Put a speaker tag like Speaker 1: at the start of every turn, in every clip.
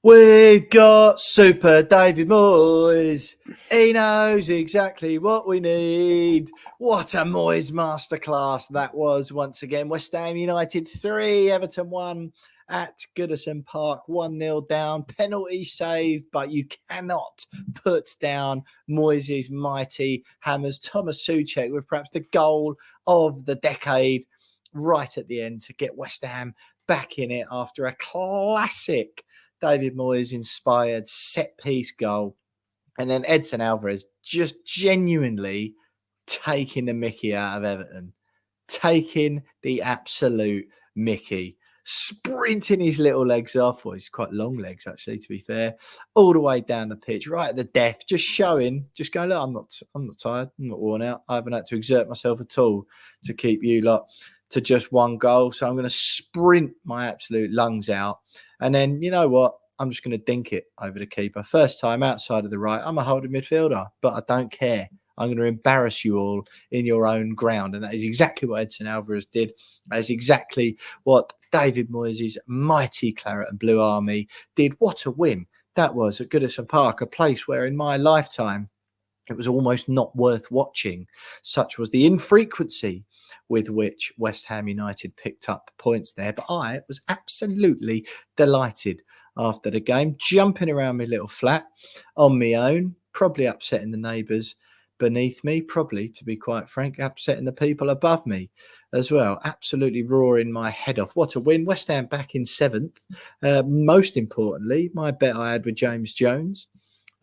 Speaker 1: We've got Super David Moyes. He knows exactly what we need. What a Moyes masterclass that was once again. West Ham United 3, Everton 1 at Goodison Park, 1-0 down. Penalty saved, but you cannot put down Moyes' mighty hammers. Thomas Souček with perhaps the goal of the decade right at the end to get West Ham back in it after a classic David Moyes inspired set piece goal. And then Edson Alvarez just genuinely taking the mickey out of Everton, taking the absolute mickey, sprinting his little legs off. Well, he's quite long legs, actually, to be fair, all the way down the pitch, right at the death, just showing, just going, look, I'm not tired. I'm not worn out. I haven't had to exert myself at all to keep you lot to just one goal. So I'm going to sprint my absolute lungs out. And then, you know what? I'm just going to dink it over the keeper. First time outside of the right. I'm a holding midfielder, but I don't care. I'm going to embarrass you all in your own ground. And that is exactly what Edson Alvarez did. That is exactly what David Moyes' mighty Claret and Blue Army did. What a win that was at Goodison Park, a place where in my lifetime it was almost not worth watching. Such was the infrequency with which West Ham United picked up points there. But I was absolutely delighted after the game, jumping around my little flat on my own, probably upsetting the neighbours beneath me, probably, to be quite frank, upsetting the people above me as well. Absolutely roaring my head off. What a win. West Ham back in 7th. Most importantly, my bet I had with James Jones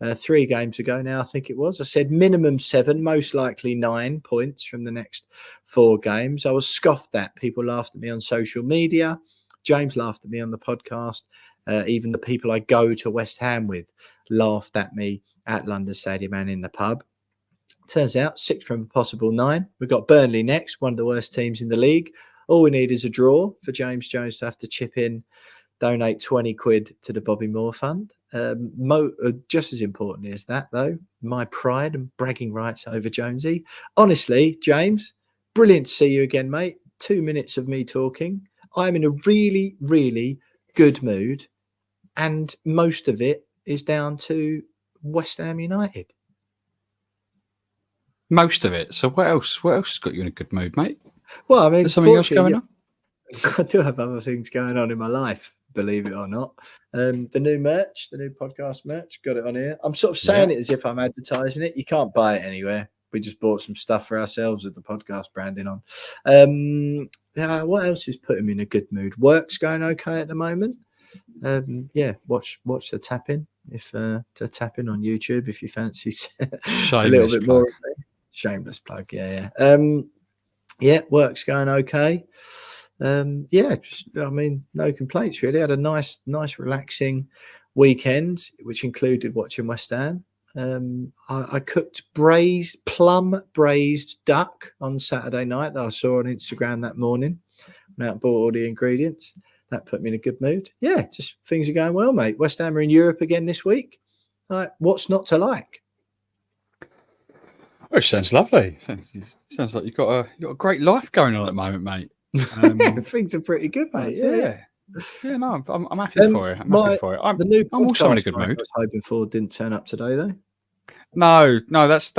Speaker 1: 3 games ago now, I think it was. I said minimum 7, most likely 9 points from the next 4 games. I was scoffed at. People laughed at me on social media. James laughed at me on the podcast. Even the people I go to West Ham with laughed at me at London Stadium and in the pub. Turns out 6 from a possible 9. We've got Burnley next, one of the worst teams in the league. All we need is a draw for James Jones to have to chip in, donate 20 quid to the Bobby Moore Fund. Just as importantly as that, though, my pride and bragging rights over Jonesy. Honestly, James, brilliant to see you again, mate. 2 minutes of me talking. I'm in a really, really good mood. And most of it is down to West Ham United.
Speaker 2: Most of it. So what else? What else has got you in a good mood, mate?
Speaker 1: Well, I mean,
Speaker 2: is there something else going on?
Speaker 1: I do have other things going on in my life, believe it or not. The new merch, the new podcast merch, got it on here. I'm sort of saying it as if I'm advertising it. You can't buy it anywhere. We just bought some stuff for ourselves with the podcast branding on. What else is putting me in a good mood? Work's going okay at the moment. Watch the tapping. If to tap in on YouTube if you fancy a little bit more. Shameless plug, yeah. Work's going okay. No complaints really. Had a nice relaxing weekend, which included watching West Ham. I cooked plum braised duck on Saturday night that I saw on Instagram that morning. Went out and bought all the ingredients. That put me in a good mood. Yeah, just things are going well, mate. West Ham are in Europe again this week. What's not to like?
Speaker 2: Oh, it sounds lovely. Sounds like you've got a great life going on at the moment, mate.
Speaker 1: Things are pretty good, mate.
Speaker 2: Yeah. No, I'm happy for it. I'm happy for it. I'm also in a good mood.
Speaker 1: I was hoping for didn't turn up today, though.
Speaker 2: No, that's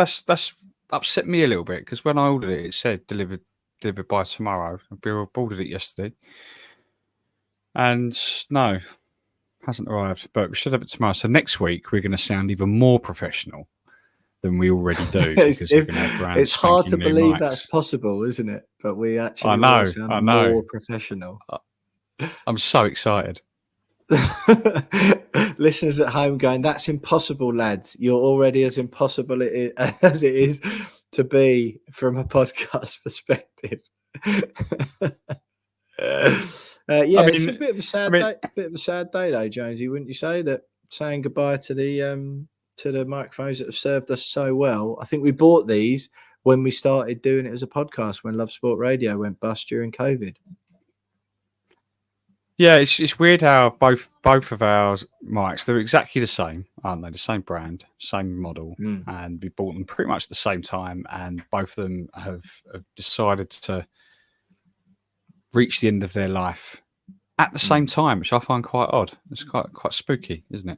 Speaker 2: upset me a little bit because when I ordered it, it said delivered by tomorrow. I ordered it yesterday, and no, hasn't arrived. But we should have it tomorrow. So next week we're going to sound even more professional than we already do.
Speaker 1: It's hard to believe mics. That's possible, isn't it? But we actually sound more professional.
Speaker 2: I'm so excited.
Speaker 1: Listeners at home going, that's impossible, lads. You're already as impossible as it is to be from a podcast perspective. It's a bit of a sad day, though, Jonesy, wouldn't you say? That saying goodbye to the microphones that have served us so well. I think we bought these when we started doing it as a podcast, when Love Sport Radio went bust during COVID.
Speaker 2: Yeah, it's weird how both of our mics, they're exactly the same, aren't they? The same brand, same model, and we bought them pretty much at the same time, and both of them have decided to reach the end of their life at the same time, which I find quite odd. It's quite spooky, isn't it?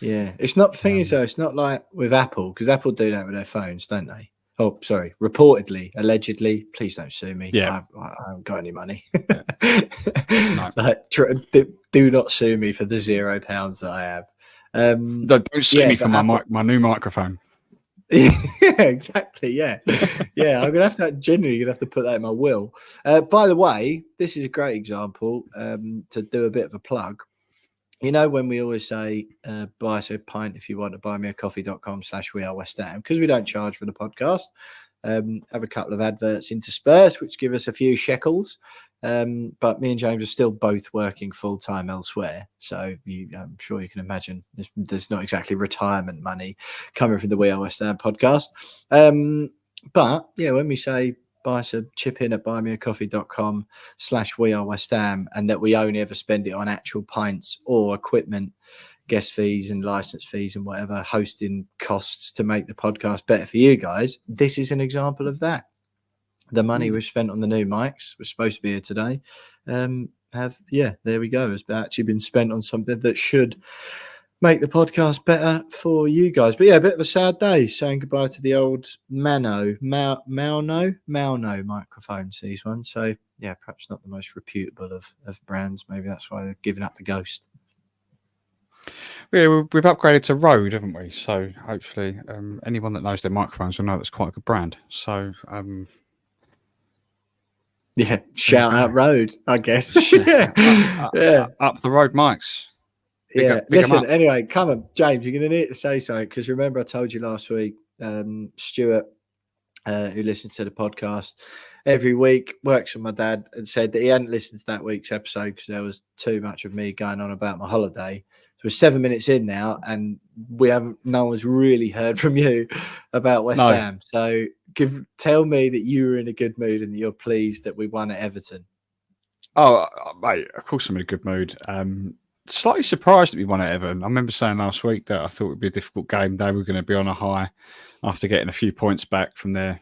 Speaker 1: Yeah, it's not. The thing is, though, it's not like with Apple, because Apple do that with their phones, don't they? Oh, sorry. Reportedly, allegedly. Please don't sue me.
Speaker 2: Yeah,
Speaker 1: I haven't got any money.
Speaker 2: No.
Speaker 1: Like, do not sue me for the £0 that I have.
Speaker 2: Don't sue me for my new microphone.
Speaker 1: Yeah, exactly. Yeah, yeah. I'm gonna have to genuinely gonna have to put that in my will. By the way, this is a great example to do a bit of a plug. You know, when we always say buy us a pint if you want to buymeacoffee.com/wearewestham, because we don't charge for the podcast. Have a couple of adverts interspersed, which give us a few shekels. But me and James are still both working full time elsewhere. So I'm sure you can imagine there's not exactly retirement money coming from the We Are West Ham podcast. But yeah, when we say buy us a chip in at buymeacoffee.com/wearewestham, and that we only ever spend it on actual pints or equipment, guest fees and license fees and whatever hosting costs to make the podcast better for you guys. This is an example of that. The money we've spent on the new mics, we're supposed to be here today, there we go. It's actually been spent on something that should make the podcast better for you guys. But yeah, a bit of a sad day saying goodbye to the old Mauno microphones, these ones. So yeah, perhaps not the most reputable of brands. Maybe that's why they're giving up the ghost.
Speaker 2: Yeah, we've upgraded to Rode, haven't we? So hopefully anyone that knows their microphones will know that's quite a good brand. So
Speaker 1: yeah, shout out Rode, I guess.
Speaker 2: Up the road mics.
Speaker 1: Listen, anyway, come on, James, you're going to need to say something, because remember I told you last week, Stuart, who listens to the podcast every week, works with my dad, and said that he hadn't listened to that week's episode because there was too much of me going on about my holiday. So we're 7 minutes in now, and no one's really heard from you about West Ham. So tell me that you were in a good mood and that you're pleased that we won at Everton.
Speaker 2: Oh, mate, of course I'm in a good mood. Slightly surprised that we won at Everton. I remember saying last week that I thought it would be a difficult game. They were going to be on a high after getting a few points back from their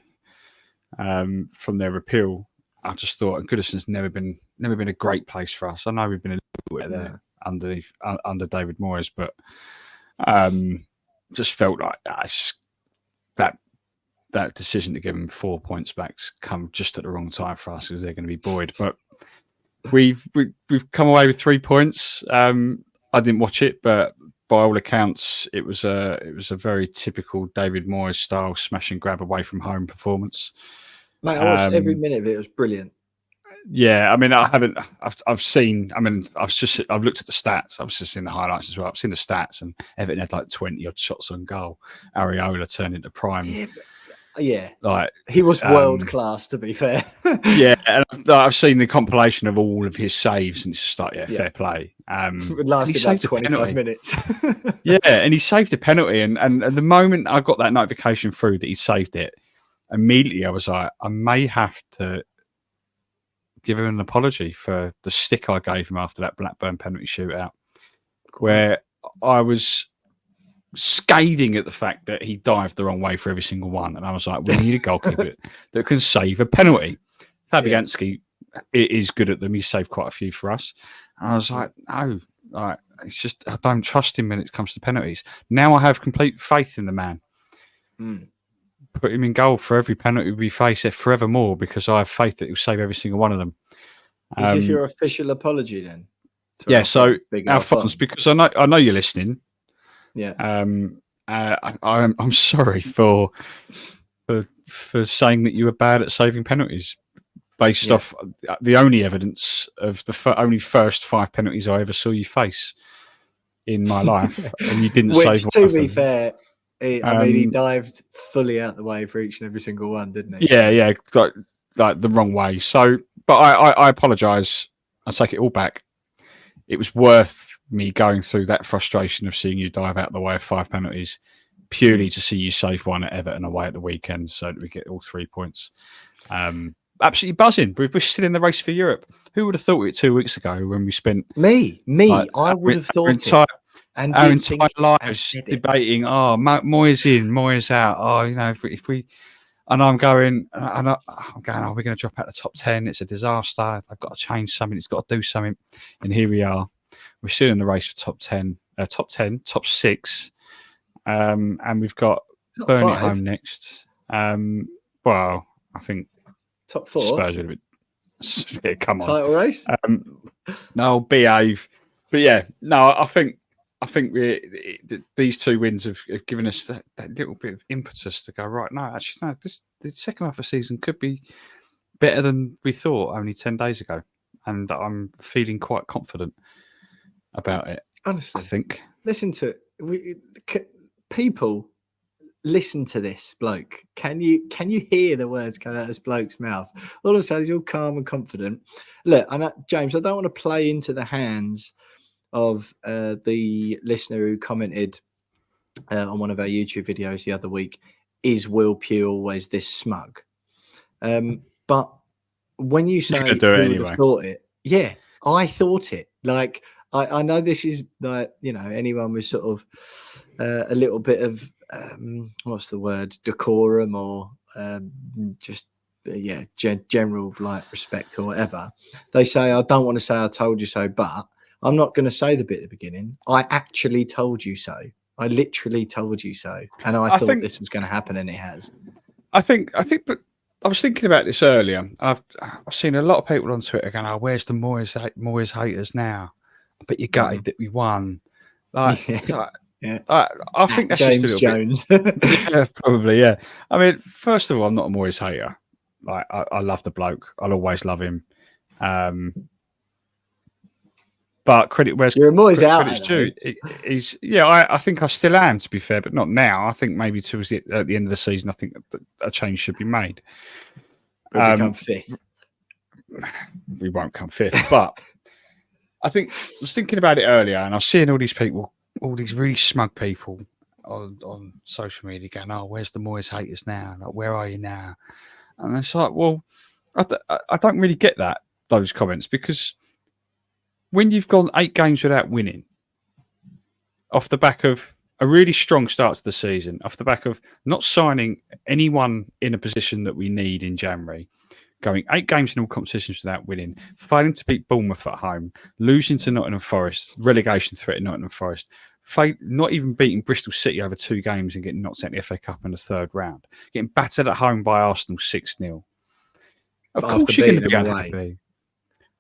Speaker 2: repeal. I just thought Goodison's never been a great place for us. I know we've been a little bit there under David Moyes, but just felt like that decision to give them 4 points back come just at the wrong time for us, because they're going to be buoyed. But we've come away with 3 points. I didn't watch it, but by all accounts, it was a very typical David Moyes style smash and grab away from home performance.
Speaker 1: Mate, I watched every minute of it. It was brilliant.
Speaker 2: Yeah, I mean, I've looked at the stats. I've just seen the highlights as well. I've seen the stats, and Everton had like 20 odd shots on goal. Areola turned into prime.
Speaker 1: Yeah,
Speaker 2: like
Speaker 1: he was world class, to be fair.
Speaker 2: Yeah, and I've seen the compilation of all of his saves, and it's just like, fair play.
Speaker 1: It lasted like 25 minutes.
Speaker 2: Yeah, and he saved a penalty, and the moment I got that notification through that he saved it, immediately I was like, I may have to give him an apology for the stick I gave him after that Blackburn penalty shootout, where I was scathing at the fact that he dived the wrong way for every single one, and I was like, we need a goalkeeper that can save a penalty. Fabianski is good at them. He saved quite a few for us. And I was like, no, it's just I don't trust him when it comes to penalties. Now I have complete faith in the man. Put him in goal for every penalty we face forevermore, because I have faith that he'll save every single one of them.
Speaker 1: Is this your official apology then?
Speaker 2: Yeah, so Alphonse, because I know you're listening.
Speaker 1: Yeah.
Speaker 2: I'm sorry for saying that you were bad at saving penalties, based off the only evidence of the only first 5 penalties I ever saw you face in my life, and you didn't save one.
Speaker 1: To be fair, he dived fully out the way for each and every single one, didn't he?
Speaker 2: Yeah, like the wrong way. So, but I apologise. I take it all back. It was worth me going through that frustration of seeing you dive out the way of 5 penalties, purely to see you save one at Everton away at the weekend, so that we get all 3 points. Absolutely buzzing. We're still in the race for Europe. Who would have thought it 2 weeks ago when we spent
Speaker 1: me? I would have thought
Speaker 2: our entire lives debating. Moyes in, Moyes out. If we And I'm going, are we going to drop out the top 10? It's a disaster. I've got to change something. It's got to do something. And here we are. We're still in the race for top 6. And we've got
Speaker 1: Top
Speaker 2: Burnley
Speaker 1: 5.
Speaker 2: home next. Well, I think
Speaker 1: Top 4.
Speaker 2: Spurs are a bit. Yeah, come on.
Speaker 1: Title race.
Speaker 2: No, behave. But yeah, no, I think these 2 wins have given us that little bit of impetus to go, right, no, actually, no, the second half of the season could be better than we thought only 10 days ago. And I'm feeling quite confident about it.
Speaker 1: Honestly,
Speaker 2: I think.
Speaker 1: Listen to it. People listen to this bloke. Can you hear the words coming out of this bloke's mouth? All of a sudden, he's all calm and confident. Look, James, I don't want to play into the hands of the listener who commented on one of our YouTube videos the other week. Is Will Pugh always this smug? But when you say
Speaker 2: do it
Speaker 1: who
Speaker 2: anyway.
Speaker 1: would have thought it, yeah, I thought it. Like I know this is like, you know, anyone with sort of a little bit of what's the word, decorum or just general like respect or whatever. They say, I don't want to say I told you so, but I'm not going to say the bit at the beginning. I actually told you so. I literally told you so, and I thought this was going to happen, and it has. I think,
Speaker 2: but I was thinking about this earlier. I've seen a lot of people on Twitter going, "Oh, where's the Moyes haters now?" But you gutted that we won. Like,
Speaker 1: yeah.
Speaker 2: I think that's
Speaker 1: James
Speaker 2: just a little
Speaker 1: Jones.
Speaker 2: bit. Yeah, probably. Yeah. I mean, first of all, I'm not a Moyes hater. Like, I love the bloke. I'll always love him. But
Speaker 1: You're a Moyes
Speaker 2: credit's due. I think I still am, to be fair, but not now. I think maybe towards at the end of the season, I think a change should be made.
Speaker 1: We'll become 5th.
Speaker 2: We won't come 5th, but I was thinking about it earlier, and I was seeing all these people, all these really smug people on social media going, "Oh, where's the Moyes haters now? Like, where are you now?" And it's like, well, I don't really get those comments, because when you've gone 8 games without winning, off the back of a really strong start to the season, off the back of not signing anyone in a position that we need in January, going 8 games in all competitions without winning, failing to beat Bournemouth at home, losing to Nottingham Forest, relegation threat at Nottingham Forest, not even beating Bristol City over 2 games and getting knocked out in the FA Cup in the 3rd round, getting battered at home by Arsenal 6-0. Of course you're going to be unhappy.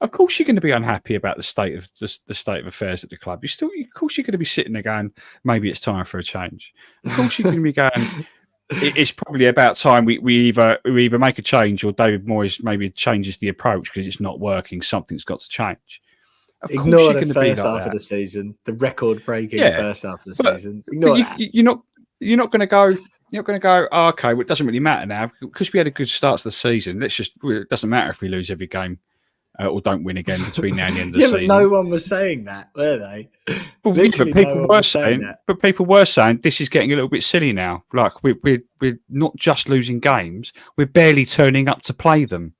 Speaker 2: Of course, you're going to be unhappy about the state of affairs at the club. Of course, you're going to be sitting there going, maybe it's time for a change. Of course, you're going to be going, it's probably about time we either make a change, or David Moyes maybe changes the approach because it's not working. Something's got to change. Of course,
Speaker 1: Ignore
Speaker 2: you're
Speaker 1: the first half of the season, the record-breaking first half of the season. Ignore that.
Speaker 2: You're not going to go. You're going to go, oh, okay, well, it doesn't really matter now because we had a good start to the season. It doesn't matter if we lose every game. Or don't win again between now and the end of the season.
Speaker 1: But no one was saying that, were they?
Speaker 2: But people were saying this is getting a little bit silly now. Like we're not just losing games; we're barely turning up to play them.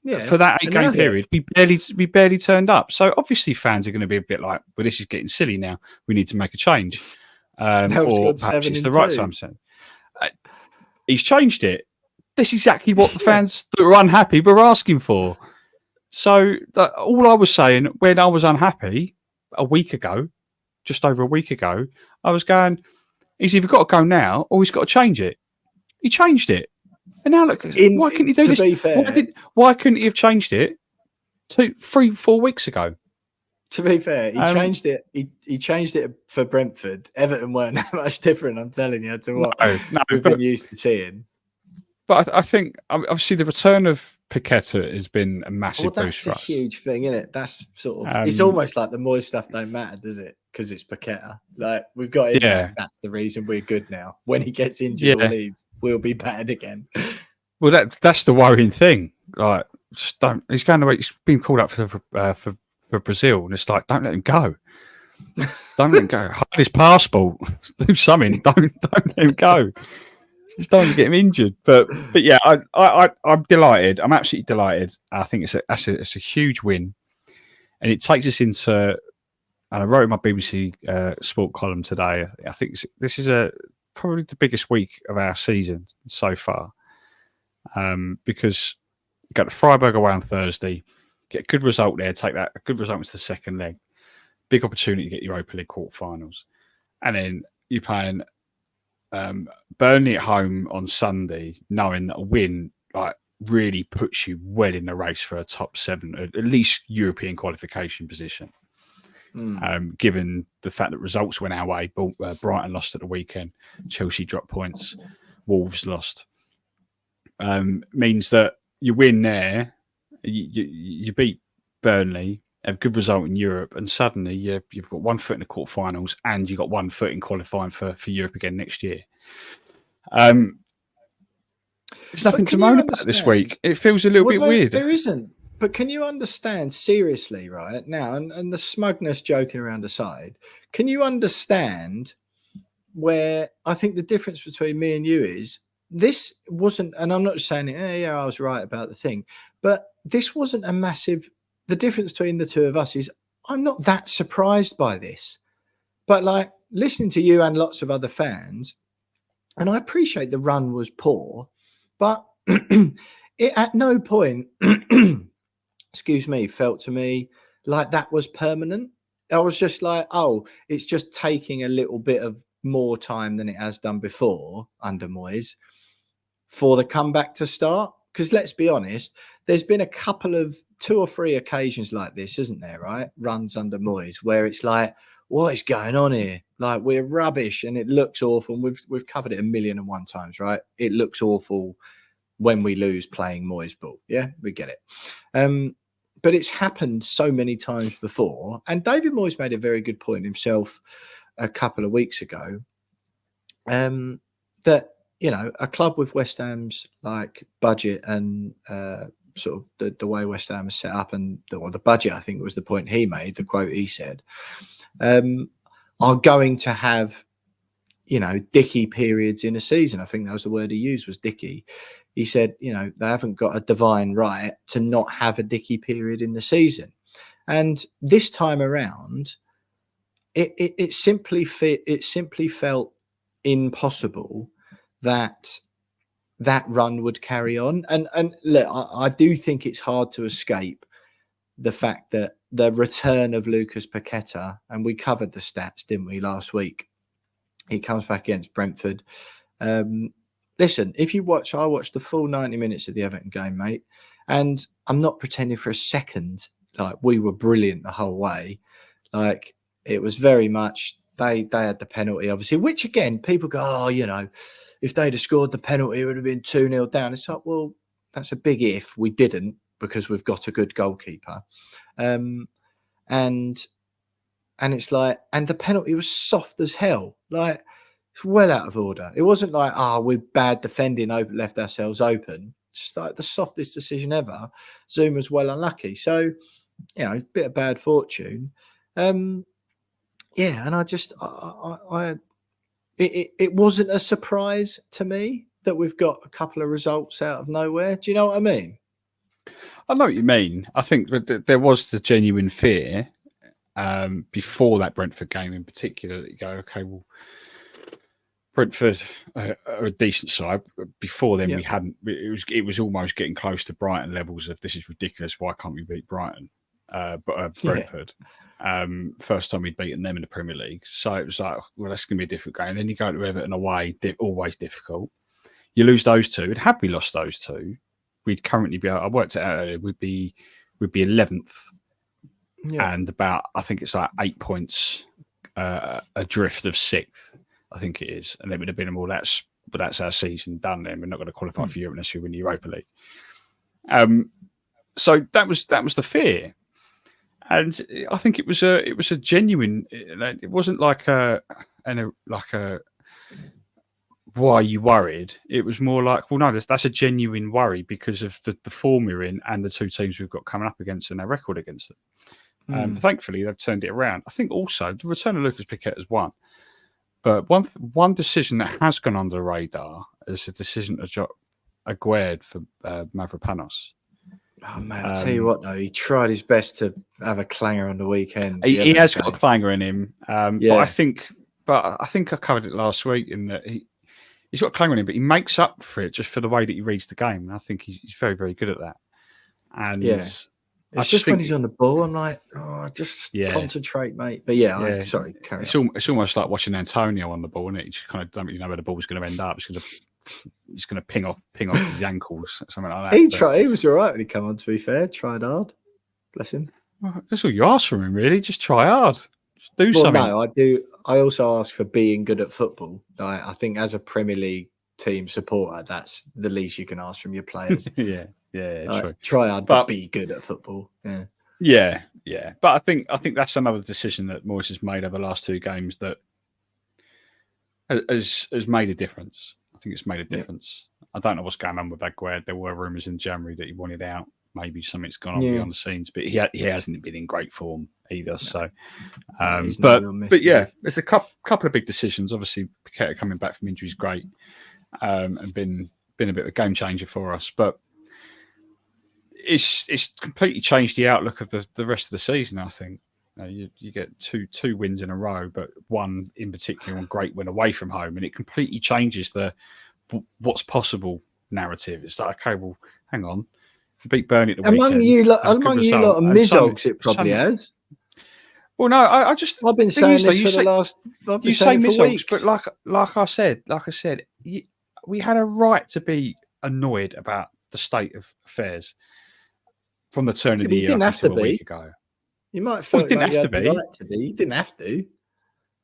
Speaker 2: Yeah, for that 8-game period, we barely turned up. So obviously, fans are going to be a bit like, "Well, this is getting silly now. We need to make a change." Or perhaps it's the right time. He's changed it. That's exactly what the fans that were unhappy were asking for. So all I was saying when I was unhappy a week ago, just over a week ago, I was going, he's either got to go now or he's got to change it. He changed it. And now look, why couldn't he do this?
Speaker 1: Be fair,
Speaker 2: why couldn't he have changed it 2, 3, 4 weeks ago?
Speaker 1: To be fair, he changed it. He changed it for Brentford. Everton weren't that much different, I'm telling you, to what we've been used to seeing.
Speaker 2: But I think, obviously, the return of Paqueta has been a massive boost for us.
Speaker 1: That's a huge thing, isn't it? That's sort of, it's almost like the Moyes stuff don't matter, does it? Because it's Paqueta. Like, we've got him back. That's the reason we're good now. When he gets injured or leaves, we'll be bad again.
Speaker 2: Well, that's the worrying thing. Like, just don't. He's going away. He's been called up for Brazil, and it's like, don't let him go. Don't let him go. Hide his passport. Do something. Don't let him go. Just don't want to get him injured. But yeah, I'm delighted. I'm absolutely delighted. I think it's a huge win, and it takes us into. And I wrote in my BBC Sport column today. I think this is probably the biggest week of our season so far. because you got Freiburg away on Thursday, get a good result there, take that a good result into the second leg, big opportunity to get Europa League quarterfinals, and then you're playing Burnley at home on Sunday, knowing that a win really puts you well in the race for a top 7, at least European qualification position. Given the fact that results went our way, Brighton lost at the weekend, Chelsea dropped points, Wolves lost. Means that you win there, you beat Burnley, have a good result in Europe, and suddenly you've got 1 foot in the quarterfinals and you've got 1 foot in qualifying for Europe again next year. There's nothing to moan about this week. It feels a little bit weird.
Speaker 1: There isn't. But can you understand, seriously, right now, and the smugness joking around aside, can you understand where I think the difference between me and you is this wasn't, and I'm not just saying, yeah, I was right about the thing, but this wasn't a massive, the difference between the two of us is I'm not that surprised by this. But like listening to you and lots of other fans, and I appreciate the run was poor, but it at no point excuse me, felt to me like that was permanent. I was just like, oh, it's just taking a little bit of more time than it has done before under Moyes for the comeback to start. Because let's be honest, there's been a couple of 2 or 3 occasions like this, isn't there, right? Runs under Moyes where it's like, what is going on here? Like, we're rubbish and it looks awful. And we've covered it 1,000,001 times, right? It looks awful when we lose playing Moyes ball. Yeah, we get it. But it's happened so many times before. And David Moyes made a very good point himself a couple of weeks ago that, you know, a club with West Ham's like budget and sort of the way West Ham is set up and the budget, I think was the point he made, the quote he said, are going to have, you know, dicky periods in a season. I think that was the word he used, was dicky. He said, you know, they haven't got a divine right to not have a dicky period in the season. And this time around, it simply felt impossible that run would carry on. And look, I do think it's hard to escape the fact that the return of Lucas Paqueta, and we covered the stats, didn't we, last week? He comes back against Brentford. Listen, if you watch, I watched the full 90 minutes of the Everton game, mate. And I'm not pretending for a second like we were brilliant the whole way. Like, it was very much, they had the penalty, obviously, which again, people go, oh, you know, if they'd have scored the penalty, it would have been 2-0 down. It's like, well, that's a big if. We didn't, because we've got a good goalkeeper. And it's like, and the penalty was soft as hell. Like, it's well out of order. It wasn't like, we're bad defending, left ourselves open. It's just like the softest decision ever. Zoom was well unlucky. So, you know, a bit of bad fortune. Yeah, and it wasn't a surprise to me that we've got a couple of results out of nowhere. Do you know what I mean?
Speaker 2: I know what you mean. I think that there was the genuine fear before that Brentford game in particular that you go, okay, well, Brentford are a decent side. Before then, we hadn't. It was almost getting close to Brighton levels of this is ridiculous. Why can't we beat Brighton? Brentford. First time we'd beaten them in the Premier League, so it was like, well, that's going to be a difficult game. And then you go to Everton away, they're always difficult. You lose those two, and had we lost those two, we'd currently be. I worked it out earlier. We'd be 11th, and about, I think it's like 8 points adrift of 6th. I think it is, and it would have been, well, that's our season done. Then we're not going to qualify for Europe unless we win the Europa League. So that was the fear, and I think it was a genuine. It wasn't like a why are you worried? It was more like, well, no, that's a genuine worry because of the form we're in and the two teams we've got coming up against and our record against them. Thankfully, they've turned it around. I think also the return of Lucas Paqueta has won. But one decision that has gone under the radar is the decision to drop Aguerd for Mavropanos.
Speaker 1: Oh, man, I'll tell you what, though, he tried his best to have a clanger on the weekend.
Speaker 2: He has got a clanger in him. But I think I covered it last week in that he's got a claim on him, but he makes up for it just for the way that he reads the game. And I think he's very, very good at that. And
Speaker 1: It's
Speaker 2: I
Speaker 1: just when
Speaker 2: think
Speaker 1: he's on the ball, I'm like, oh, just concentrate, mate. But sorry, carry on.
Speaker 2: It's almost like watching Antonio on the ball, isn't it? You just kind of don't really know where the ball's going to end up. He's going to ping off his ankles, something like that.
Speaker 1: He was all right when he came on, to be fair. Tried hard. Bless him.
Speaker 2: Well, that's all you ask from him, really. Just try hard. Just do something.
Speaker 1: No, I do. I also ask for being good at football. I think as a Premier League team supporter, that's the least you can ask from your players.
Speaker 2: Yeah, true.
Speaker 1: Try hard, but be good at football.
Speaker 2: Yeah. But I think that's another decision that Moyes has made over the last 2 games that has made a difference. I think it's made a difference. I don't know what's going on with Aguerd. There were rumours in January that he wanted out. Maybe something's gone on behind the scenes, but he hasn't been in great form either. No. So, but yeah, there's a couple of big decisions. Obviously, Paqueta coming back from injury is great, and been a bit of a game changer for us. But it's completely changed the outlook of the rest of the season. I think you get two wins in a row, but one in particular, one great win away from home, and it completely changes the what's possible narrative. It's like, okay, well, hang on. Beat Burnley at the weekend.
Speaker 1: Among you lot of Mizogs, it probably has.
Speaker 2: Well, no, I've
Speaker 1: been saying this for the last.
Speaker 2: You say Mizogs, but like I said, we had a right to be annoyed about the state of affairs from the turn of the year up until a week ago.
Speaker 1: You might feel
Speaker 2: didn't have to be.
Speaker 1: Right to be. You didn't have to.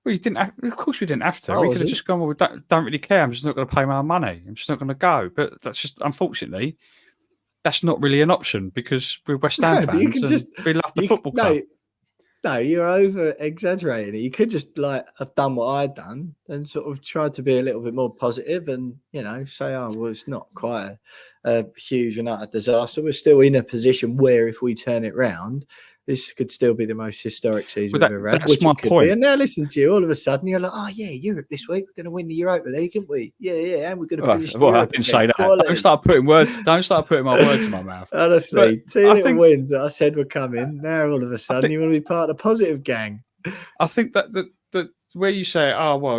Speaker 2: Well, you didn't. Of course, we didn't have to. We could have just gone. Well, we don't really care. I'm just not going to pay my money. I'm just not going to go. But that's just unfortunately. That's not really an option because we're West Ham fans and we love the football club.
Speaker 1: No, you're over exaggerating it. You could just have done what I'd done and sort of tried to be a little bit more positive and, say, oh, well, it's not quite a huge and utter disaster. We're still in a position where if we turn it round, this could still be the most historic season we've ever had.
Speaker 2: That's my point.
Speaker 1: And now listen to you, all of a sudden you're like, oh yeah, Europe this week, we're going to win the Europa League, aren't we? Yeah, and we're going to finish.
Speaker 2: Well, I didn't say that. Don't start putting my words in my mouth.
Speaker 1: Honestly, two little wins that I said were coming. Now all of a sudden you want to be part of the positive gang.
Speaker 2: I think that where you say, oh well,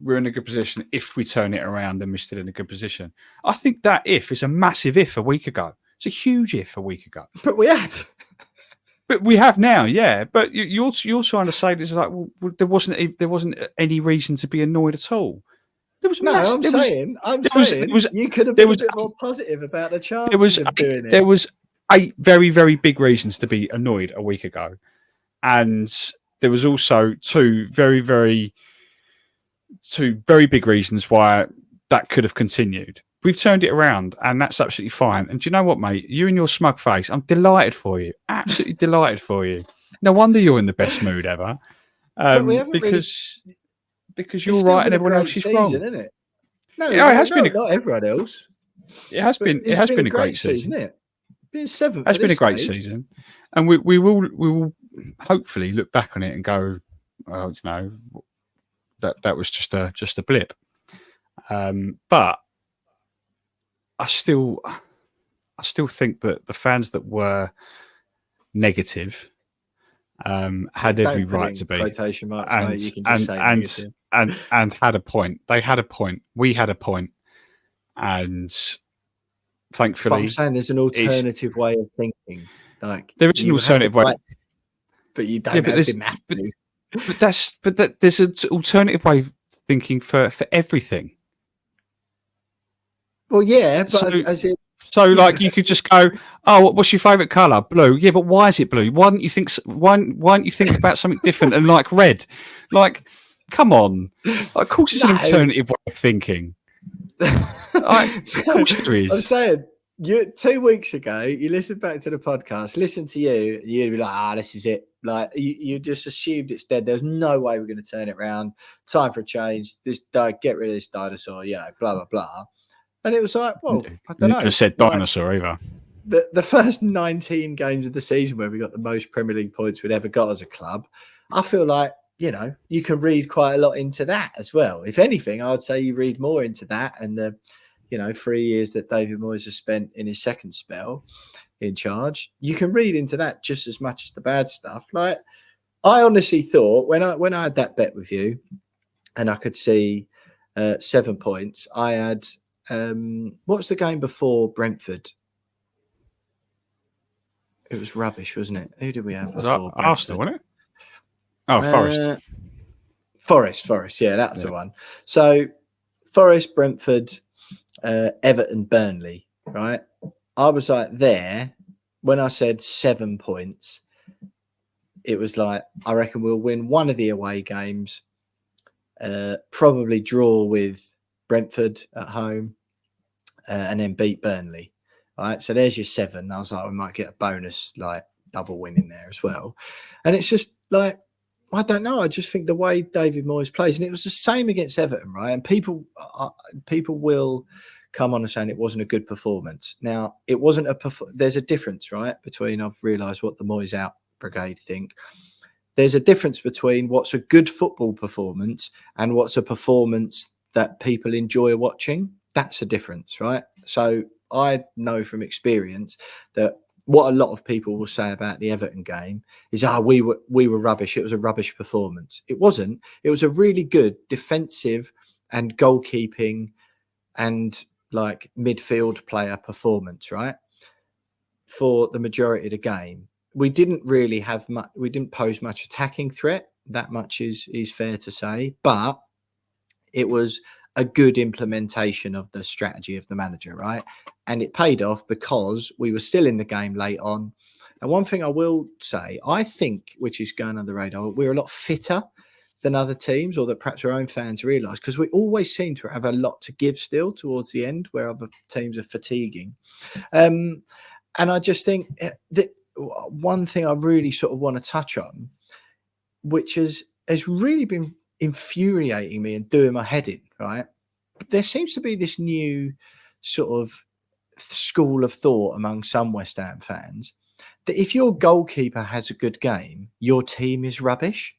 Speaker 2: we're in a good position. If we turn it around, then we're still in a good position. I think that if is a massive if a week ago. It's a huge if a week ago.
Speaker 1: But we have.
Speaker 2: But we have now, yeah. But you're trying to say this like, well, there wasn't any reason to be annoyed at all. There was
Speaker 1: I'm saying you could have been a bit more positive about the chances of doing it.
Speaker 2: There was 8 very, very big reasons to be annoyed a week ago, and there was also 2 very, very big reasons why that could have continued. We've turned it around, and that's absolutely fine. And do you know what, mate? You and your smug face, I'm delighted for you. Absolutely delighted for you. No wonder you're in the best mood ever. Because you're right and everyone else is wrong.
Speaker 1: Isn't it? No,
Speaker 2: it has been
Speaker 1: not everyone else.
Speaker 2: It has been a great season.
Speaker 1: Isn't it? Been 7th.
Speaker 2: It has been a great season, and we will hopefully look back on it and go, well, that was just a blip. But I still think that the fans that were negative had every right to be.
Speaker 1: Quotation marks, mate. You can just say negative.
Speaker 2: And had a point. They had a point. We had a point. And thankfully,
Speaker 1: but I'm saying there's an alternative way of thinking. Like
Speaker 2: there is an alternative way,
Speaker 1: but you didn't have to.
Speaker 2: But there's an alternative way of thinking for everything.
Speaker 1: Well, yeah, but
Speaker 2: so like you could just go, oh, what's your favourite colour? Blue. Yeah, but why is it blue? Why don't you think about something different and like red? Like, come on. Of course, it's an alternative way of thinking. Of course, there is.
Speaker 1: I'm saying, 2 weeks ago, you listened back to the podcast, listen to you, you'd be like, this is it. Like you just assumed it's dead. There's no way we're going to turn it around. Time for a change. Get rid of this dinosaur. Blah blah blah. And it was like, well, I don't know.
Speaker 2: You said dinosaur either.
Speaker 1: The first 19 games of the season where we got the most Premier League points we'd ever got as a club, I feel like, you can read quite a lot into that as well. If anything, I'd say you read more into that and the, 3 years that David Moyes has spent in his second spell in charge. You can read into that just as much as the bad stuff. Like, I honestly thought when I had that bet with you and I could see 7 points. I had what's the game before Brentford? It was rubbish, wasn't it? Who did we have before Brentford?
Speaker 2: Arsenal, wasn't it? Oh, Forest.
Speaker 1: Forest. Yeah, that's the one. So Forest, Brentford, Everton, Burnley. Right. I was like there when I said 7 points. It was like, I reckon we'll win one of the away games, probably draw with Brentford at home, and then beat Burnley. All right, so there's your 7. I was like, we might get a bonus, like double win in there as well. And it's just like, I don't know. I just think the way David Moyes plays, and it was the same against Everton, right? And people will come on and saying it wasn't a good performance. Now, it wasn't there's a difference, right? Between, I've realised what the Moyes out brigade think. There's a difference between what's a good football performance and what's a performance that people enjoy watching. That's a difference, right? So I know from experience that what a lot of people will say about the Everton game is, we were rubbish. It was a rubbish performance. It wasn't. It was a really good defensive and goalkeeping and like midfield player performance, right? For the majority of the game, we didn't really have much. We didn't pose much attacking threat. That much is fair to say, but it was a good implementation of the strategy of the manager, right? And it paid off because we were still in the game late on. And one thing I will say, I think, which is going under the radar, we're a lot fitter than other teams, or that perhaps our own fans realise, because we always seem to have a lot to give still towards the end, where other teams are fatiguing. And I just think that one thing I really sort of want to touch on, which has really been infuriating me and doing my head in, right? There seems to be this new sort of school of thought among some West Ham fans that if your goalkeeper has a good game, your team is rubbish.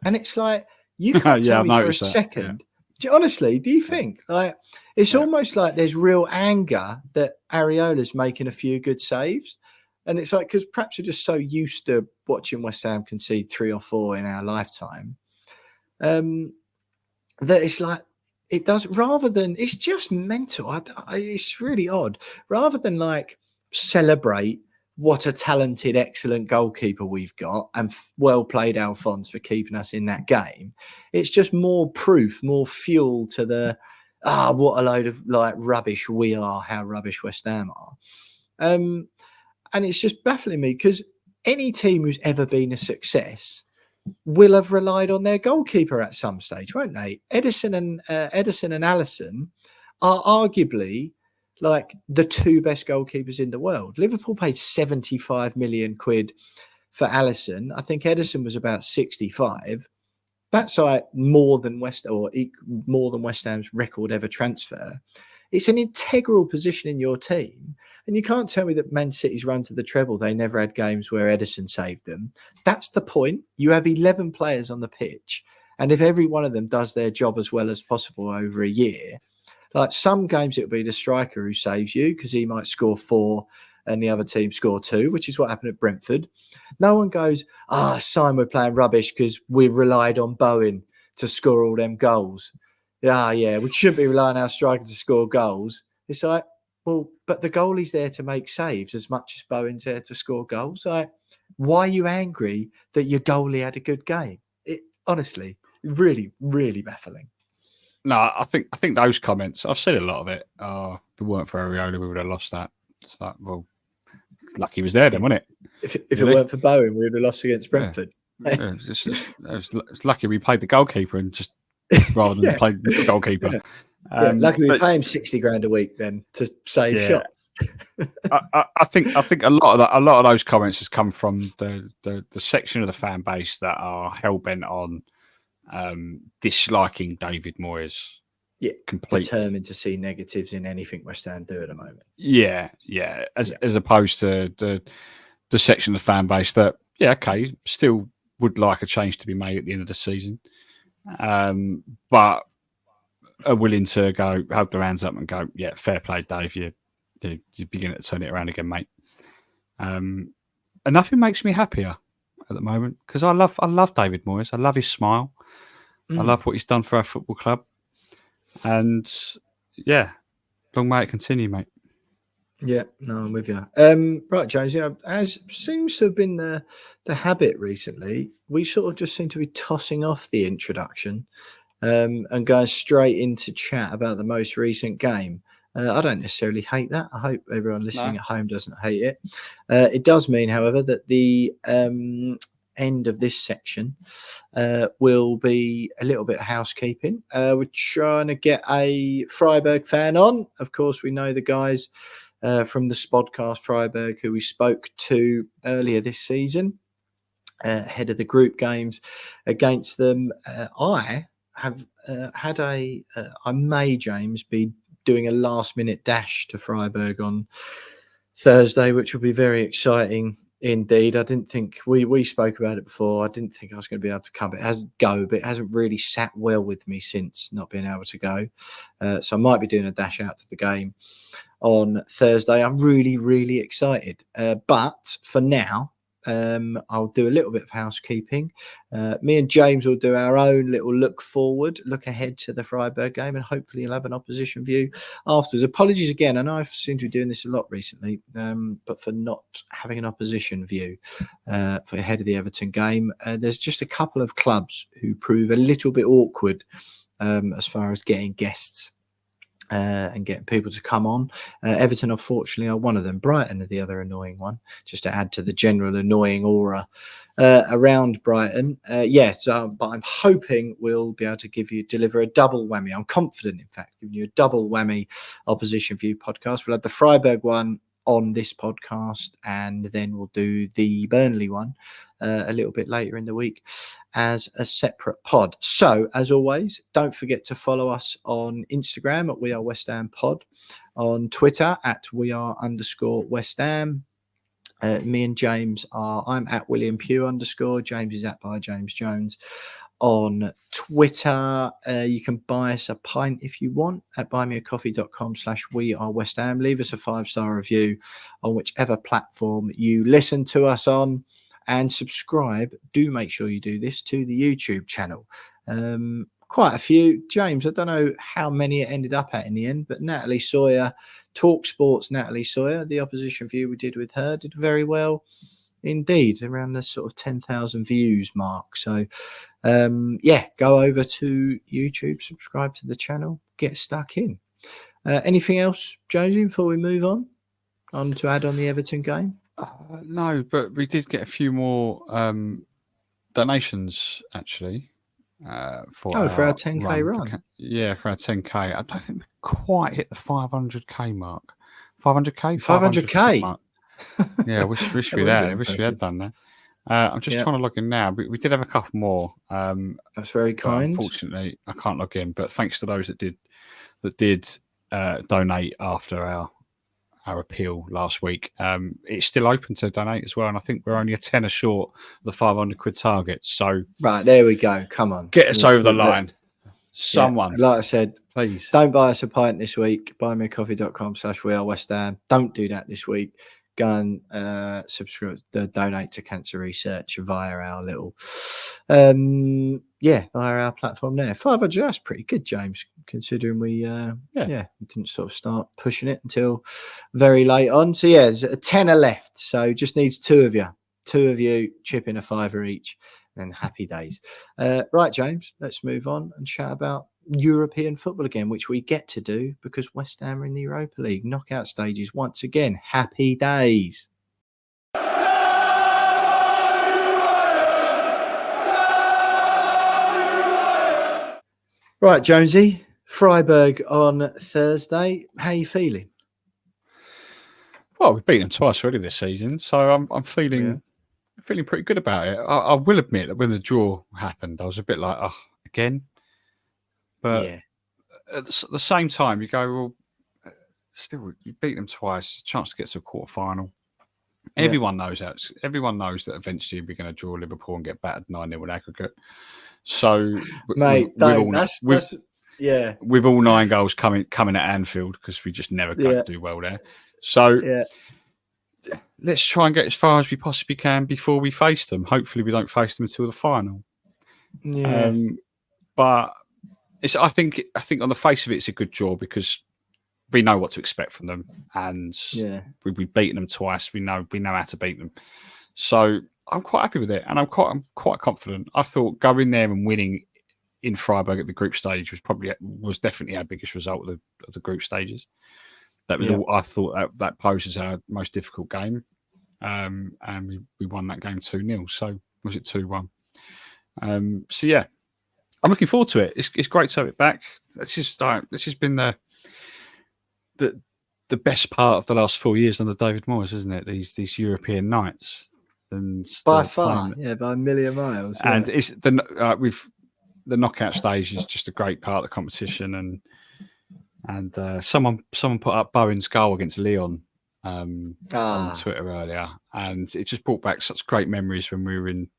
Speaker 1: And it's like, you can't tell me for a second. Yeah. Honestly, do you think? Like, it's almost like there's real anger that Areola's making a few good saves. And it's like, because perhaps we're just so used to watching West Ham concede 3 or 4 in our lifetime, that it's like, it does, rather than, it's just mental. It's really odd. Rather than like celebrate what a talented, excellent goalkeeper we've got, and well played Alphonse for keeping us in that game, it's just more proof, more fuel to the, what a load of like rubbish we are, how rubbish West Ham are. And it's just baffling me, because any team who's ever been a success will have relied on their goalkeeper at some stage, won't they? Edison and Alisson are arguably like the 2 best goalkeepers in the world. Liverpool paid 75 million quid for Alisson. I think Edison was about 65. That's like more than West Ham's record ever transfer. It's an integral position in your team. And you can't tell me that Man City's run to the treble, they never had games where Edison saved them. That's the point. You have 11 players on the pitch. And if every one of them does their job as well as possible over a year, like some games it'll be the striker who saves you, because he might score 4 and the other team score 2, which is what happened at Brentford. No one goes, Simon, we're playing rubbish because we've relied on Bowen to score all them goals. Yeah, we shouldn't be relying on our striker to score goals. It's like, well, but the goalie's there to make saves as much as Bowen's there to score goals. Like, why are you angry that your goalie had a good game? Honestly, really, really baffling.
Speaker 2: No, I think those comments, I've said a lot of it. If it weren't for Areola, we would have lost that. It's like, well, lucky he was there then, wasn't it?
Speaker 1: If it weren't for Bowen, we would have lost against Brentford.
Speaker 2: Yeah, it's lucky we played the goalkeeper and just rather than play the goalkeeper.
Speaker 1: Luckily we pay him 60 grand a week then to save shots.
Speaker 2: I think a lot of those comments has come from the section of the fan base that are hell bent on disliking David Moyes.
Speaker 1: Yeah, completely determined to see negatives in anything West Ham do at the moment.
Speaker 2: Yeah. As opposed to the section of the fan base that still would like a change to be made at the end of the season, but are willing to go hold their hands up and go, yeah, fair play, Dave. You're beginning to turn it around again, mate. And nothing makes me happier at the moment, because I love David Moyes. I love his smile. I love what he's done for our football club. And yeah, long may it continue, mate.
Speaker 1: Yeah, no, I'm with you. Right, James. Yeah, as seems to have been the habit recently, we sort of just seem to be tossing off the introduction and going straight into chat about the most recent game. I don't necessarily hate that. I hope everyone listening
Speaker 2: No.
Speaker 1: at home doesn't hate it. It does mean, however, that the end of this section will be a little bit of housekeeping. We're trying to get a Freiburg fan on. Of course, we know the guys from the Spodcast Freiburg who we spoke to earlier this season ahead of the group games against them. I have had I may, James, be doing a last minute dash to Freiburg on Thursday, which will be very exciting indeed. I didn't think we spoke about it before. I didn't think I was going to be able to come. It hasn't but it hasn't really sat well with me since not being able to go. So I might be doing a dash out to the game on Thursday. I'm really, really excited. But for now, I'll do a little bit of housekeeping. Me and James will do our own little look ahead to the Freiburg game, and hopefully you'll have an opposition view afterwards. Apologies again. I know I've seemed to be doing this a lot recently, but for not having an opposition view for ahead of the Everton game. There's just a couple of clubs who prove a little bit awkward as far as getting guests and getting people to come on. Everton, unfortunately, are one of them. Brighton are the other annoying one, just to add to the general annoying aura around Brighton. Yes, but I'm hoping we'll be able to deliver a double whammy. I'm confident, in fact, giving you a double whammy opposition view podcast. We'll have the Freiburg one on this podcast, and then we'll do the Burnley one a little bit later in the week as a separate pod. So, as always, don't forget to follow us on Instagram at We Are West Ham Pod, on Twitter at @WeAre_West Ham. Me and James I'm at William Pugh _. James is at by James Jones on Twitter. You can buy us a pint if you want at buymeacoffee.com/wearewestham. Leave us a 5-star review on whichever platform you listen to us on, and subscribe. Do make sure you do this to the YouTube channel. Quite a few. James, I don't know how many it ended up at in the end, but Natalie Sawyer, Talk Sports Natalie Sawyer, the opposition view we did with her, did very well indeed, around the sort of 10,000 views mark. So go over to YouTube, subscribe to the channel, get stuck in. Anything else, Jonesy, before we move on to add on the Everton game?
Speaker 2: No, but we did get a few more donations actually for our
Speaker 1: 10K run.
Speaker 2: For our 10K. I don't think we quite hit the 500K mark. 500K?
Speaker 1: 500K?
Speaker 2: Mark. Yeah, wish we had. I wish we had done that. I'm just trying to log in now. We did have a couple more.
Speaker 1: That's very kind.
Speaker 2: Unfortunately, I can't log in. But thanks to those that did donate after our appeal last week. It's still open to donate as well, and I think we're only a tenner short of the 500 quid target. So
Speaker 1: right, there we go. Come on,
Speaker 2: get us over the line. Someone,
Speaker 1: like I said,
Speaker 2: please
Speaker 1: don't buy us a pint this week. buymeacoffee.com/wearewestham. Don't do that this week. Go and subscribe, donate to cancer research via our little via our platform there. 500, that's pretty good, James, considering we didn't sort of start pushing it until very late on. So there's a tenner left, so just needs two of you chip in a fiver each, and happy days. Right, James, let's move on and chat about European football again, which we get to do because West Ham are in the Europa League knockout stages once again. Happy days. Right, Jonesy, Freiburg on Thursday. How are you feeling?
Speaker 2: Well, we've beaten them twice already this season, so I'm feeling pretty good about it. I will admit that when the draw happened, I was a bit like, oh, again. But at the same time, you go, well, still, you beat them twice, chance to get to a quarter final. Everyone knows that. Everyone knows that eventually we're going to draw Liverpool and get battered 9-0 in aggregate. So,
Speaker 1: mate,
Speaker 2: with all 9 goals coming at Anfield, because we just never do well there. So let's try and get as far as we possibly can before we face them. Hopefully, we don't face them until the final.
Speaker 1: Yeah.
Speaker 2: But I think on the face of it, it's a good draw because we know what to expect from them, and we've beaten them twice. We know how to beat them. So I'm quite happy with it, and I'm quite confident. I thought going there and winning in Freiburg at the group stage was definitely our biggest result of the group stages. That was all. I thought that poses our most difficult game, and we won that game 2-0. So was it 2-1? So yeah, I'm looking forward to it. It's great to have it back. This has been the best part of the last 4 years under David Moyes, isn't it? These European nights, and
Speaker 1: by far, by a million miles. Yeah.
Speaker 2: And it's the knockout stage is just a great part of the competition, and someone put up Bowen's goal against Lyon on Twitter earlier, and it just brought back such great memories when we were in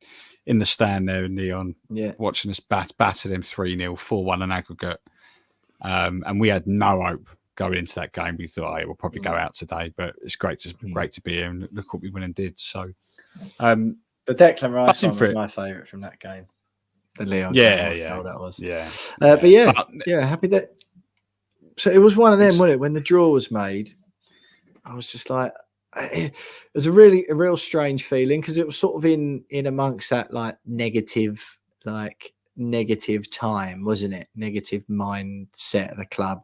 Speaker 2: the stand there in Lyon, watching us batter them 3-0, 4-1 an aggregate, and we had no hope going into that game. We thought, it will probably go out today, but it's great to be here, and look what we went and did. So,
Speaker 1: the Declan Rice one was my favourite from that game. The Lyon goal that was. Happy that. So it was one of them, wasn't it? When the draw was made, I was just like, it was a real strange feeling because it was sort of in amongst that negative time, wasn't it? Negative mindset of the club.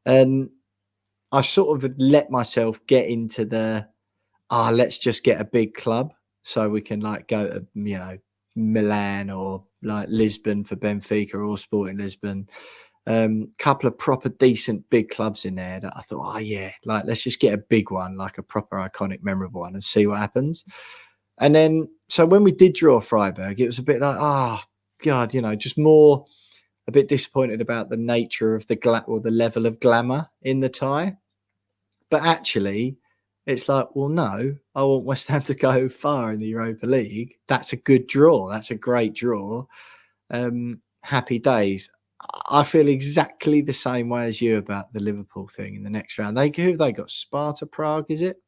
Speaker 1: And I sort of let myself get into let's just get a big club so we can go to, Milan or Lisbon for Benfica or Sporting Lisbon. Couple of proper decent big clubs in there that I thought, let's just get a big one, like a proper iconic, memorable one, and see what happens. And then, so when we did draw Freiburg, it was a bit like, just more a bit disappointed about the nature of the level of glamour in the tie. But actually, it's like, well, no, I want West Ham to go far in the Europa League. That's a good draw. That's a great draw. Happy days. I feel exactly the same way as you about the Liverpool thing in the next round. Who have they got? Sparta Prague, is it?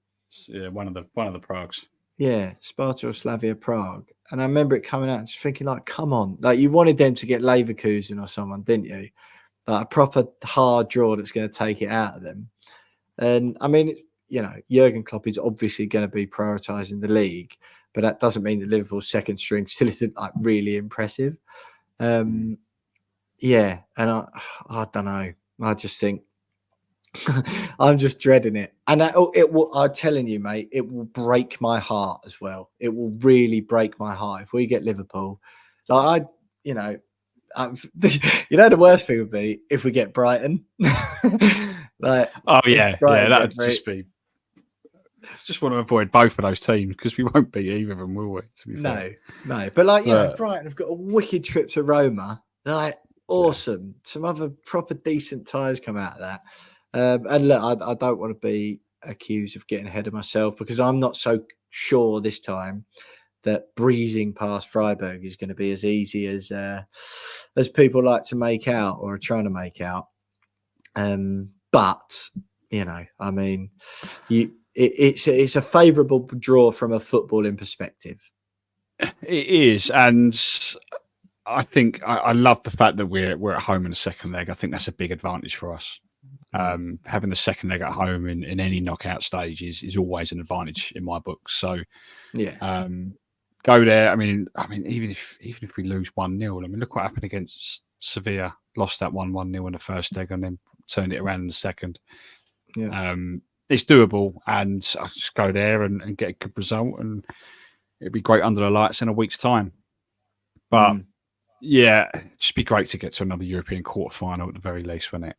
Speaker 2: Yeah, one of the Pragues.
Speaker 1: Yeah, Sparta or Slavia Prague. And I remember it coming out and thinking, come on. You wanted them to get Leverkusen or someone, didn't you? A proper hard draw that's going to take it out of them. And I mean, Jurgen Klopp is obviously going to be prioritising the league, but that doesn't mean that Liverpool's second string still isn't really impressive. And I don't know. I just think I'm just dreading it. And I'm telling you, mate, it will break my heart as well. It will really break my heart if we get Liverpool. The worst thing would be if we get Brighton.
Speaker 2: That'd just be. Just want to avoid both of those teams because we won't beat either of them, will we? To be fair.
Speaker 1: No. But Brighton have got a wicked trip to Roma. Awesome. Yeah. Some other proper decent ties come out of that. And look, I don't want to be accused of getting ahead of myself because I'm not so sure this time that breezing past Freiburg is going to be as easy as people like to make out or are trying to make out. But I mean, it's a favourable draw from a footballing perspective.
Speaker 2: It is, and I think I love the fact that we're at home in the second leg. I think that's a big advantage for us. Having the second leg at home in any knockout stage is always an advantage in my book. So, go there. I mean, even if we lose 1-0, I mean, look what happened against Sevilla. Lost that 1-0 in the first leg and then turned it around in the second. Yeah. It's doable, and I'll just go there and get a good result, and it'd be great under the lights in a week's time. But it'd just be great to get to another European quarter-final at the very least, wouldn't it?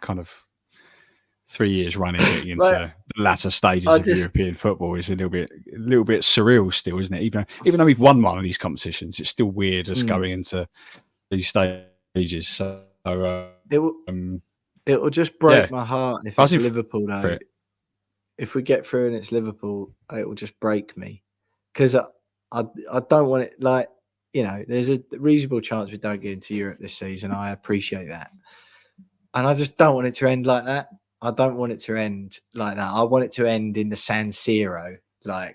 Speaker 2: Kind of 3 years running getting into the latter stages of European football is a little bit surreal still, isn't it? Even though we've won one of these competitions, it's still weird us going into these stages. So
Speaker 1: it will just break my heart if it's Liverpool. Though. If we get through and it's Liverpool, it will just break me because I don't want it. There's a reasonable chance we don't get into Europe this season. I appreciate that. And I just don't want it to end like that. I don't want it to end like that. I want it to end in the San Siro. Do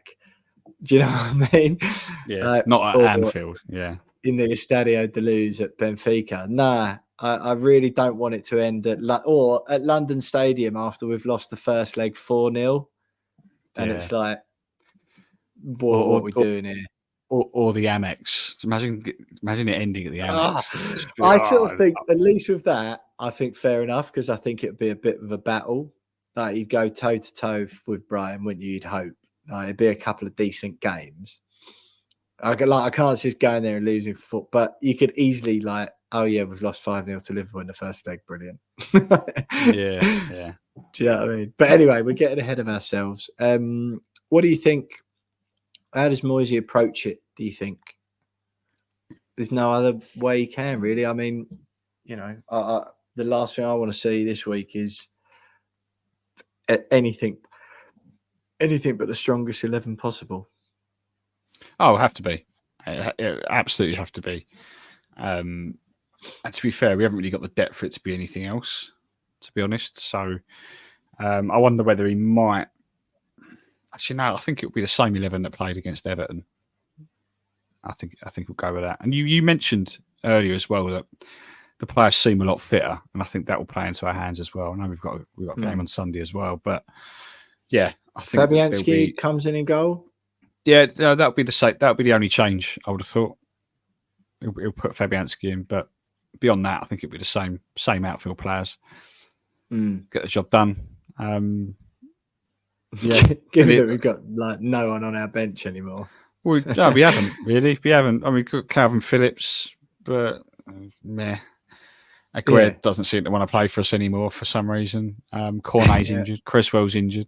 Speaker 1: you know what I mean?
Speaker 2: Yeah, not at Anfield. Yeah.
Speaker 1: in the Estadio de Luz at Benfica. Nah, I really don't want it to end at London Stadium after we've lost the first leg 4-0. And it's like, what are we doing here?
Speaker 2: Or the Amex. Imagine it ending at the Amex.
Speaker 1: I sort of think, at least with that, I think fair enough, because I think it'd be a bit of a battle. Like, you'd go toe to toe with Brighton, wouldn't you? You'd hope. Like, it'd be a couple of decent games. I can't see us going there and losing foot, but you could easily oh yeah, we've lost 5-0 to Liverpool in the first leg. Brilliant.
Speaker 2: Yeah.
Speaker 1: Do you know what I mean? But anyway, we're getting ahead of ourselves. What do you think? How does Moyes approach it, do you think? There's no other way he can, really. I mean, the last thing I want to see this week is anything but the strongest 11 possible.
Speaker 2: Oh, have to be. It absolutely have to be. And to be fair, we haven't really got the depth for it to be anything else, to be honest. So I wonder whether he might. Actually, no, I think it'll be the same 11 that played against Everton. I think we'll go with that. And you mentioned earlier as well that the players seem a lot fitter, and I think that will play into our hands as well. I know we've got a game on Sunday as well, but yeah, I think
Speaker 1: Fabianski comes in goal.
Speaker 2: Yeah, that'll be the same. That'll be the only change I would have thought. He'll put Fabianski in, but beyond that, I think it'll be the same outfield players. Get the job done.
Speaker 1: Yeah, given that we've got no one on our bench anymore.
Speaker 2: Well, no, we haven't really. We haven't. I mean, we've got Calvin Phillips, but meh. Aguerd doesn't seem to want to play for us anymore for some reason. Cornet's injured. Creswell's injured.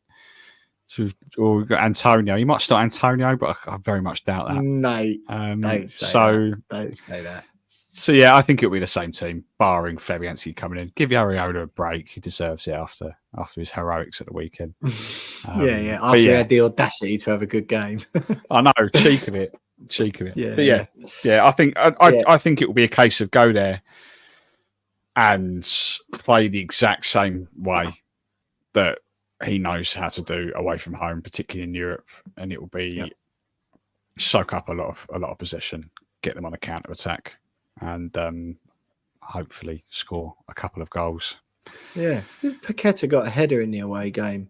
Speaker 2: So we've got Antonio. You might start Antonio, but I very much doubt that.
Speaker 1: Mate, don't say that. Don't say that.
Speaker 2: So, yeah, I think it'll be the same team, barring Fabianski coming in. Give Areola a break. He deserves it after his heroics at the weekend.
Speaker 1: After he had the audacity to have a good game.
Speaker 2: I know, cheek of it. Yeah. I think it will be a case of go there and play the exact same way that he knows how to do away from home, particularly in Europe, and it will be soak up a lot of possession, get them on a counter attack, and hopefully score a couple of goals. Yeah,
Speaker 1: Paqueta got a header in the away game.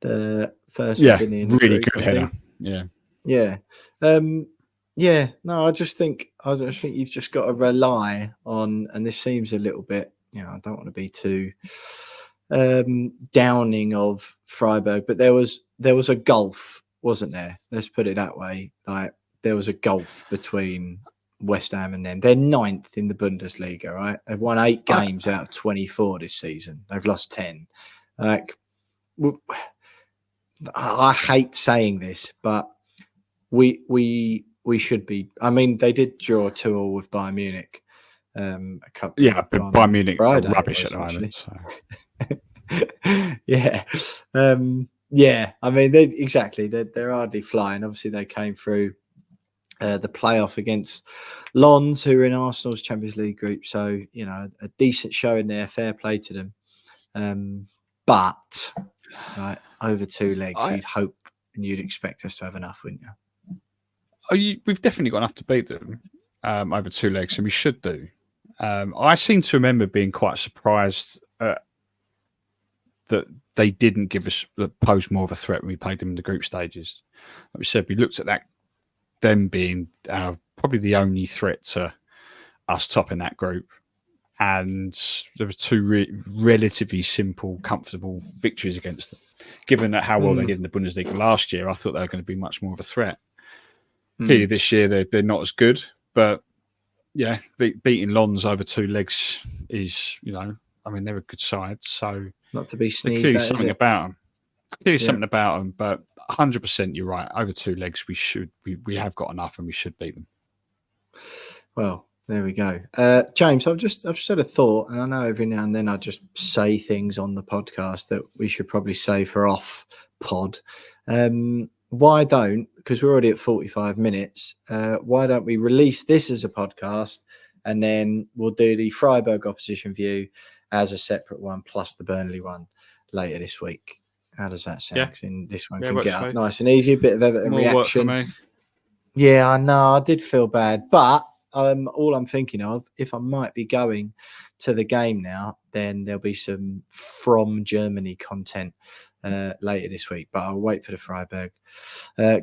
Speaker 1: The first,
Speaker 2: really good header. Yeah.
Speaker 1: No, I just think you've just got to rely on, and this seems a little bit, I don't want to be too downing of Freiburg, but there was a gulf, wasn't there? Let's put it that way. Like, there was a gulf between West Ham and them. They're 9th in the Bundesliga, right? They've won 8 games out of 24 this season. They've lost 10. Like, I hate saying this, but we should be. I mean, they did draw 2-2 with Bayern Munich. A couple.
Speaker 2: Yeah, but Bayern Munich are rubbish at the moment. So.
Speaker 1: I mean, they're hardly flying. Obviously, they came through the playoff against Lens, who were in Arsenal's Champions League group. So, a decent show in there. Fair play to them. But over 2 legs, you'd hope and you'd expect us to have enough, wouldn't you?
Speaker 2: We've definitely got enough to beat them over 2 legs, and we should do. I seem to remember being quite surprised that they didn't pose more of a threat when we played them in the group stages. Like we said, we looked at them being probably the only threat to us topping that group. And there were 2 relatively simple, comfortable victories against them. Given that how well they did in the Bundesliga last year, I thought they were going to be much more of a threat. Clearly this year they're not as good, but yeah, beating Lens over 2 legs is, I mean, they're a good side, so
Speaker 1: not to be sneezed
Speaker 2: clearly
Speaker 1: at,
Speaker 2: something about them. Clearly something about them, but 100% you're right. Over 2 legs, we have got enough, and we should beat them.
Speaker 1: Well, there we go, James. I've just had a thought, and I know every now and then I just say things on the podcast that we should probably say for off pod. Why don't, because we're already at 45 minutes, why don't we release this as a podcast, and then we'll do the Freiburg opposition view as a separate one, plus the Burnley one later this week. How does that sound?
Speaker 2: Yeah.
Speaker 1: This one can get up nice and easy, a bit of Everton
Speaker 2: More
Speaker 1: reaction.
Speaker 2: work for me.
Speaker 1: Yeah, I know. I did feel bad, but all I'm thinking of, if I might be going to the game now, then there'll be some from Germany content later this week. But I'll wait for the Freiburg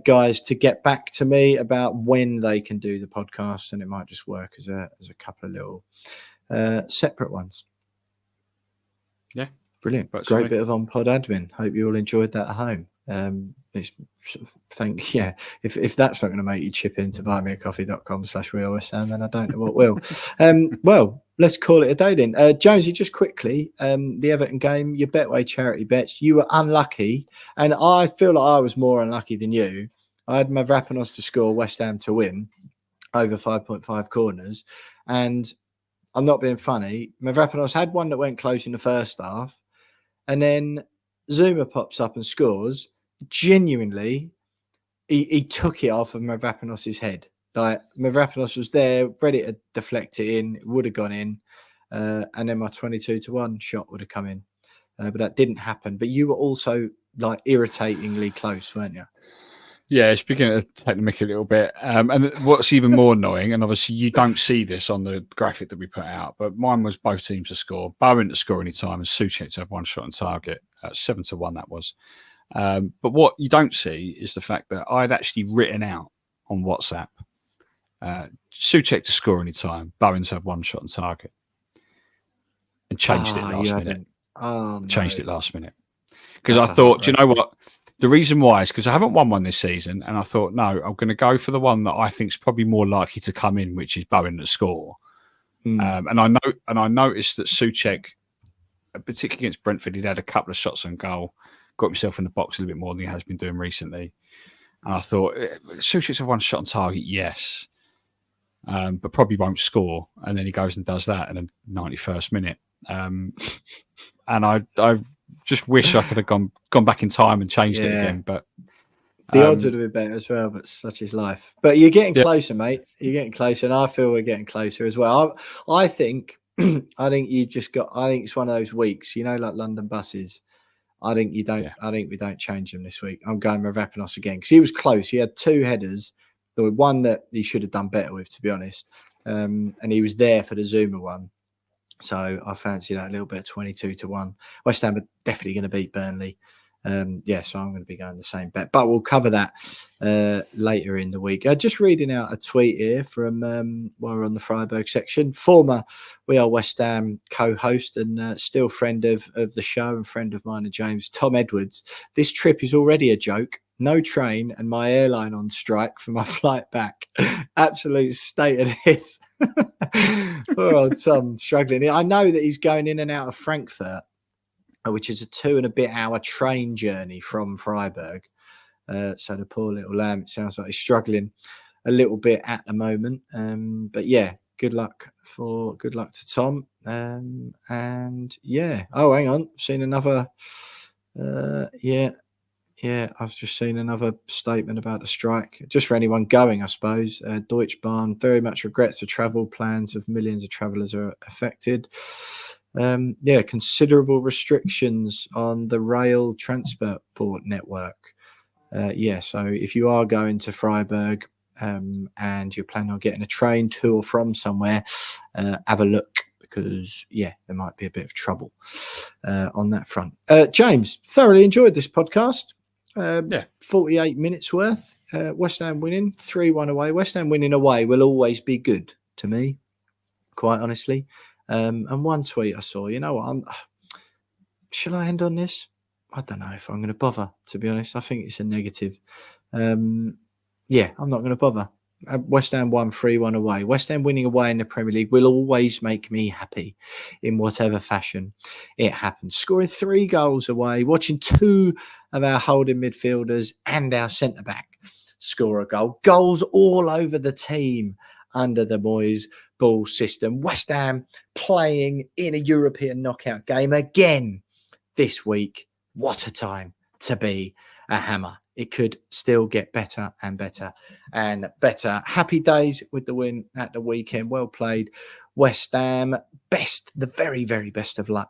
Speaker 1: guys to get back to me about when they can do the podcast, and it might just work as a couple of little separate ones.
Speaker 2: Yeah,
Speaker 1: brilliant. Great bit of on-pod admin. Hope you all enjoyed that at home. If that's not going to make you chip in to buymeacoffee.com/realwestham, then I don't know what will. Well, let's call it a day then. Jonesy, just quickly, the Everton game, your Betway charity bets, you were unlucky, and I feel like I was more unlucky than you. I had Mavropanos to score, West Ham to win over 5.5 corners, and I'm not being funny. Mavropanos had one that went close in the first half, and then Zuma pops up and scores. Genuinely, he took it off of Mavropanos' head. Like, Mavropanos was there, ready to deflect it in, it would have gone in, and then my 22-1 shot would have come in. But that didn't happen. But you were also like irritatingly close, weren't you?
Speaker 2: Yeah, it's beginning to take the mickey a little bit. And what's even more annoying, and obviously you don't see this on the graphic that we put out, but mine was both teams to score. Bowen to score any time and Souček to have one shot on target. 7-1 that was. But what you don't see is the fact that I'd actually written out on WhatsApp Souček to score any time, Bowen to have one shot on target. And changed it last minute. Changed it last minute. Because I thought, do you know what? The reason why is because I haven't won one this season, and I thought, no, I'm going to go for the one that I think is probably more likely to come in, which is Bowen to score. And I noticed that Souček, particularly against Brentford, he'd had a couple of shots on goal, got himself in the box a little bit more than he has been doing recently. And I thought, Souček's have one shot on target, yes, but probably won't score. And then he goes and does that in the 91st minute. And I just wish I could have gone back in time and changed it again. But
Speaker 1: the odds would have been better as well, but such is life. But you're getting closer, mate. You're getting closer, and I feel we're getting closer as well. I think you just got. I think it's one of those weeks, like London buses. I think you don't. Yeah. I think we don't change them this week. I'm going Mavropanos again because he was close. He had two headers. There was one that he should have done better with, to be honest. And he was there for the Zuma one. So I fancy that a little bit, 22-1. West Ham are definitely going to beat Burnley. So I'm going to be going the same bet. But we'll cover that later in the week. Just reading out a tweet here from while we're on the Freiburg section. Former We Are West Ham co-host and still friend of the show and friend of mine and James, Tom Edwards. This trip is already a joke. No train and my airline on strike for my flight back. Absolute state of this. Poor old Tom struggling. I know that he's going in and out of Frankfurt, which is a 2.5-hour train journey from Freiburg. So the poor little lamb, it sounds like he's struggling a little bit at the moment. But yeah, good luck to Tom. And yeah. Oh, hang on. Seen another. Yeah, I've just seen another statement about the strike. Just for anyone going, I suppose. Deutsche Bahn very much regrets the travel plans of millions of travellers are affected. Considerable restrictions on the rail transport network. So if you are going to Freiburg and you're planning on getting a train to or from somewhere, have a look because, there might be a bit of trouble on that front. James, thoroughly enjoyed this podcast. 48 minutes worth. West Ham winning 3-1 away. West Ham winning away will always be good to me, quite honestly. And one tweet I saw, you know what? Shall I end on this? I don't know if I'm going to bother, to be honest. I think it's a negative. I'm not going to bother. West Ham won 3-1 away. West Ham winning away in the Premier League will always make me happy in whatever fashion it happens. Scoring 3 goals away, watching 2 of our holding midfielders and our centre-back score a goal. Goals all over the team under the Moyes ball system. West Ham playing in a European knockout game again this week. What a time to be a Hammer. It could still get better and better and better. Happy days with the win at the weekend. Well played, West Ham. The very, very best of luck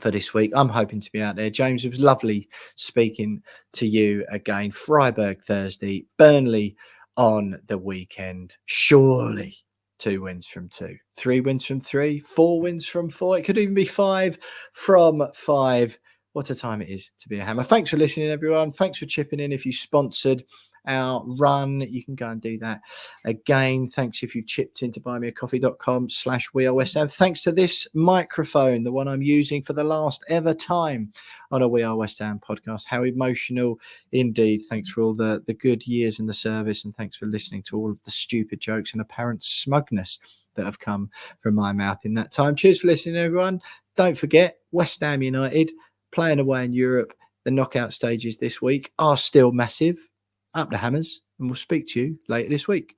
Speaker 1: for this week. I'm hoping to be out there. James, it was lovely speaking to you again. Freiburg Thursday, Burnley on the weekend. Surely 2 wins from 2, 3 wins from 3, 4 wins from 4. It could even be 5 from 5. What a time it is to be a Hammer. Thanks for listening, everyone. Thanks for chipping in. If you sponsored our run, you can go and do that again. Thanks if you've chipped into buymeacoffee.com/wearewestham. Thanks to this microphone, the one I'm using for the last ever time on a We Are West Ham podcast. How emotional indeed. Thanks for all the good years in the service, and thanks for listening to all of the stupid jokes and apparent smugness that have come from my mouth in that time. Cheers for listening, everyone. Don't forget, West Ham United playing away in Europe. The knockout stages this week are still massive. Up the Hammers, and we'll speak to you later this week.